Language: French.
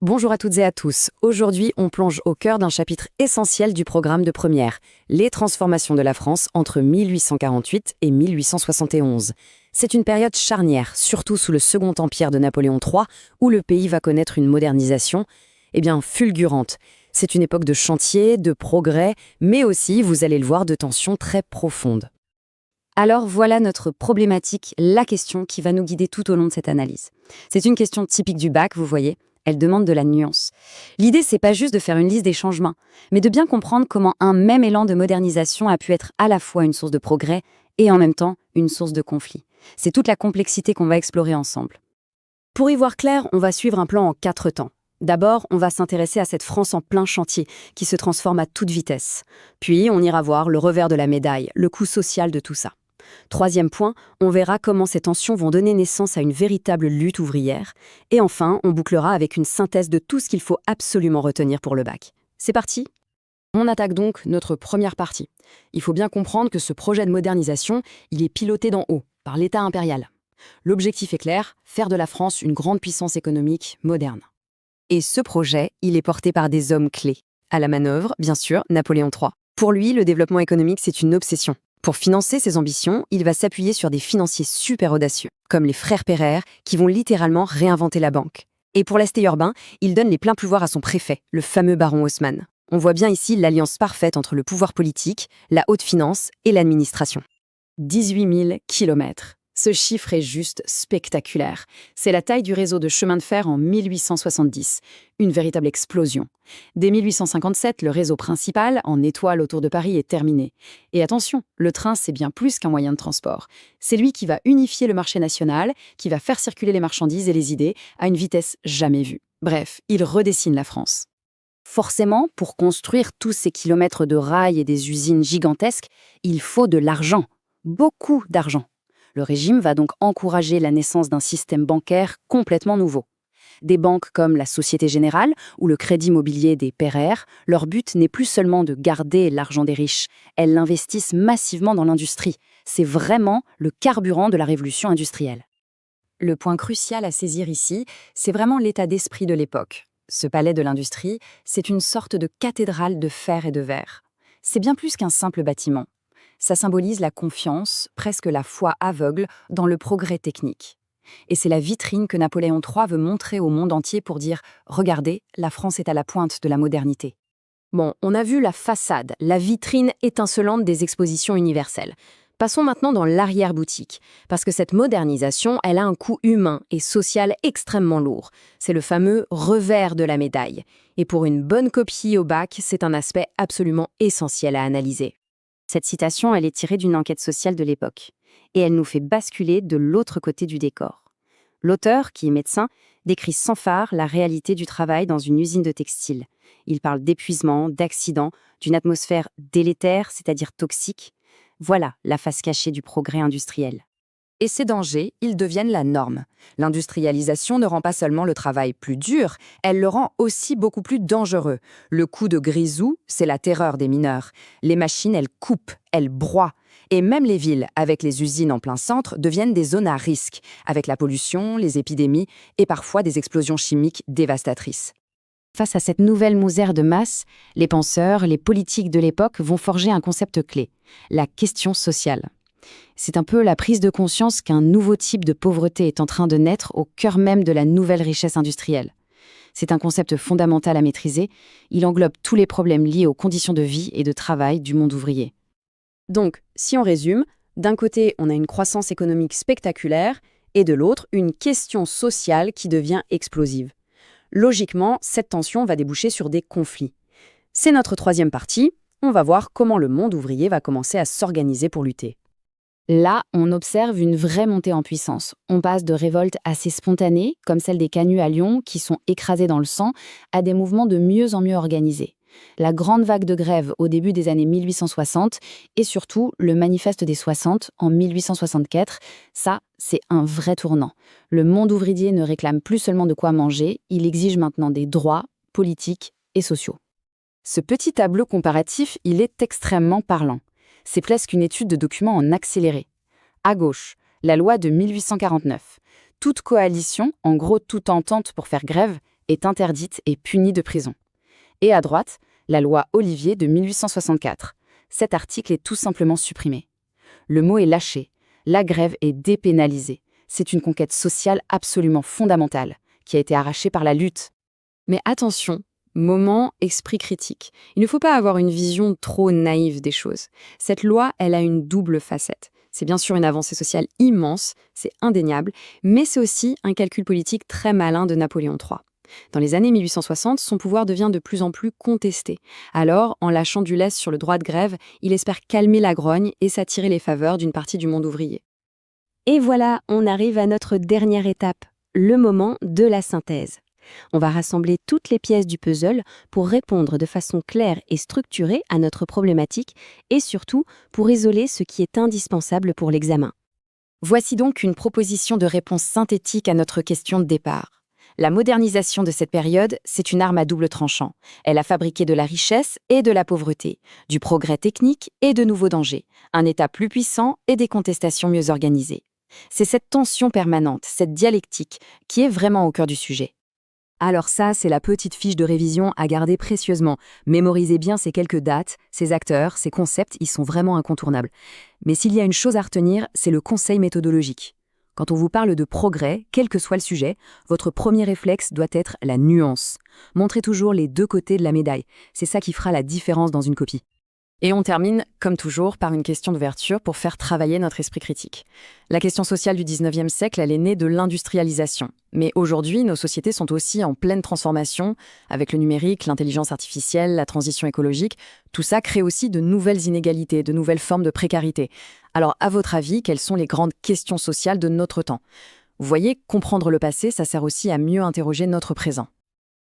Bonjour à toutes et à tous. Aujourd'hui, on plonge au cœur d'un chapitre essentiel du programme de première, les transformations de la France entre 1848 et 1871. C'est une période charnière, surtout sous le Second Empire de Napoléon III, où le pays va connaître une modernisation, fulgurante. C'est une époque de chantier, de progrès, mais aussi, vous allez le voir, de tensions très profondes. Alors voilà notre problématique, la question qui va nous guider tout au long de cette analyse. C'est une question typique du bac, vous voyez. Elle demande de la nuance. L'idée, c'est pas juste de faire une liste des changements, mais de bien comprendre comment un même élan de modernisation a pu être à la fois une source de progrès et en même temps une source de conflit. C'est toute la complexité qu'on va explorer ensemble. Pour y voir clair, on va suivre un plan en 4 temps. D'abord, on va s'intéresser à cette France en plein chantier, qui se transforme à toute vitesse. Puis, on ira voir le revers de la médaille, le coût social de tout ça. Troisième point, on verra comment ces tensions vont donner naissance à une véritable lutte ouvrière. Et enfin, on bouclera avec une synthèse de tout ce qu'il faut absolument retenir pour le bac. C'est parti ? On attaque donc notre première partie. Il faut bien comprendre que ce projet de modernisation, il est piloté d'en haut, par l'État impérial. L'objectif est clair, faire de la France une grande puissance économique moderne. Et ce projet, il est porté par des hommes clés. À la manœuvre, bien sûr, Napoléon III. Pour lui, le développement économique, c'est une obsession. Pour financer ses ambitions, il va s'appuyer sur des financiers super audacieux, comme les frères Pereire, qui vont littéralement réinventer la banque. Et pour l'aspect urbain, il donne les pleins pouvoirs à son préfet, le fameux baron Haussmann. On voit bien ici l'alliance parfaite entre le pouvoir politique, la haute finance et l'administration. 18 000 kilomètres. Ce chiffre est juste spectaculaire. C'est la taille du réseau de chemin de fer en 1870. Une véritable explosion. Dès 1857, le réseau principal, en étoile autour de Paris, est terminé. Et attention, le train, c'est bien plus qu'un moyen de transport. C'est lui qui va unifier le marché national, qui va faire circuler les marchandises et les idées à une vitesse jamais vue. Bref, il redessine la France. Forcément, pour construire tous ces kilomètres de rails et des usines gigantesques, il faut de l'argent. Beaucoup d'argent. Le régime va donc encourager la naissance d'un système bancaire complètement nouveau. Des banques comme la Société Générale ou le Crédit Mobilier des Pereire, leur but n'est plus seulement de garder l'argent des riches, elles l'investissent massivement dans l'industrie. C'est vraiment le carburant de la révolution industrielle. Le point crucial à saisir ici, c'est vraiment l'état d'esprit de l'époque. Ce palais de l'industrie, c'est une sorte de cathédrale de fer et de verre. C'est bien plus qu'un simple bâtiment. Ça symbolise la confiance, presque la foi aveugle, dans le progrès technique. Et c'est la vitrine que Napoléon III veut montrer au monde entier pour dire « Regardez, la France est à la pointe de la modernité ». Bon, on a vu la façade, la vitrine étincelante des expositions universelles. Passons maintenant dans l'arrière-boutique, parce que cette modernisation, elle a un coût humain et social extrêmement lourd. C'est le fameux revers de la médaille. Et pour une bonne copie au bac, c'est un aspect absolument essentiel à analyser. Cette citation, elle est tirée d'une enquête sociale de l'époque. Et elle nous fait basculer de l'autre côté du décor. L'auteur, qui est médecin, décrit sans phare la réalité du travail dans une usine de textile. Il parle d'épuisement, d'accidents, d'une atmosphère délétère, c'est-à-dire toxique. Voilà la face cachée du progrès industriel. Et ces dangers, ils deviennent la norme. L'industrialisation ne rend pas seulement le travail plus dur, elle le rend aussi beaucoup plus dangereux. Le coup de grisou, c'est la terreur des mineurs. Les machines, elles coupent, elles broient. Et même les villes, avec les usines en plein centre, deviennent des zones à risque, avec la pollution, les épidémies et parfois des explosions chimiques dévastatrices. Face à cette nouvelle misère de masse, les penseurs, les politiques de l'époque vont forger un concept clé, la question sociale. C'est un peu la prise de conscience qu'un nouveau type de pauvreté est en train de naître au cœur même de la nouvelle richesse industrielle. C'est un concept fondamental à maîtriser, il englobe tous les problèmes liés aux conditions de vie et de travail du monde ouvrier. Donc, si on résume, d'un côté, on a une croissance économique spectaculaire, et de l'autre, une question sociale qui devient explosive. Logiquement, cette tension va déboucher sur des conflits. C'est notre troisième partie, on va voir comment le monde ouvrier va commencer à s'organiser pour lutter. Là, on observe une vraie montée en puissance. On passe de révoltes assez spontanées, comme celle des canuts à Lyon, qui sont écrasés dans le sang, à des mouvements de mieux en mieux organisés. La grande vague de grève au début des années 1860 et surtout le manifeste des 60 en 1864, ça, c'est un vrai tournant. Le monde ouvrier ne réclame plus seulement de quoi manger, il exige maintenant des droits politiques et sociaux. Ce petit tableau comparatif, il est extrêmement parlant. C'est presque une étude de documents en accéléré. À gauche, la loi de 1849. Toute coalition, en gros toute entente pour faire grève, est interdite et punie de prison. Et à droite, la loi Olivier de 1864. Cet article est tout simplement supprimé. Le mot est lâché, la grève est dépénalisée. C'est une conquête sociale absolument fondamentale, qui a été arrachée par la lutte. Mais attention, moment esprit critique. Il ne faut pas avoir une vision trop naïve des choses. Cette loi, elle a une double facette. C'est bien sûr une avancée sociale immense, c'est indéniable, mais c'est aussi un calcul politique très malin de Napoléon III. Dans les années 1860, son pouvoir devient de plus en plus contesté. Alors, en lâchant du lest sur le droit de grève, il espère calmer la grogne et s'attirer les faveurs d'une partie du monde ouvrier. Et voilà, on arrive à notre dernière étape, le moment de la synthèse. On va rassembler toutes les pièces du puzzle pour répondre de façon claire et structurée à notre problématique et surtout pour isoler ce qui est indispensable pour l'examen. Voici donc une proposition de réponse synthétique à notre question de départ. La modernisation de cette période, c'est une arme à double tranchant. Elle a fabriqué de la richesse et de la pauvreté, du progrès technique et de nouveaux dangers, un État plus puissant et des contestations mieux organisées. C'est cette tension permanente, cette dialectique, qui est vraiment au cœur du sujet. Alors ça, c'est la petite fiche de révision à garder précieusement. Mémorisez bien ces quelques dates, ces acteurs, ces concepts, ils sont vraiment incontournables. Mais s'il y a une chose à retenir, c'est le conseil méthodologique. Quand on vous parle de progrès, quel que soit le sujet, votre premier réflexe doit être la nuance. Montrez toujours les deux côtés de la médaille. C'est ça qui fera la différence dans une copie. Et on termine, comme toujours, par une question d'ouverture pour faire travailler notre esprit critique. La question sociale du 19e siècle, elle est née de l'industrialisation. Mais aujourd'hui, nos sociétés sont aussi en pleine transformation, avec le numérique, l'intelligence artificielle, la transition écologique. Tout ça crée aussi de nouvelles inégalités, de nouvelles formes de précarité. Alors, à votre avis, quelles sont les grandes questions sociales de notre temps ? Vous voyez, comprendre le passé, ça sert aussi à mieux interroger notre présent.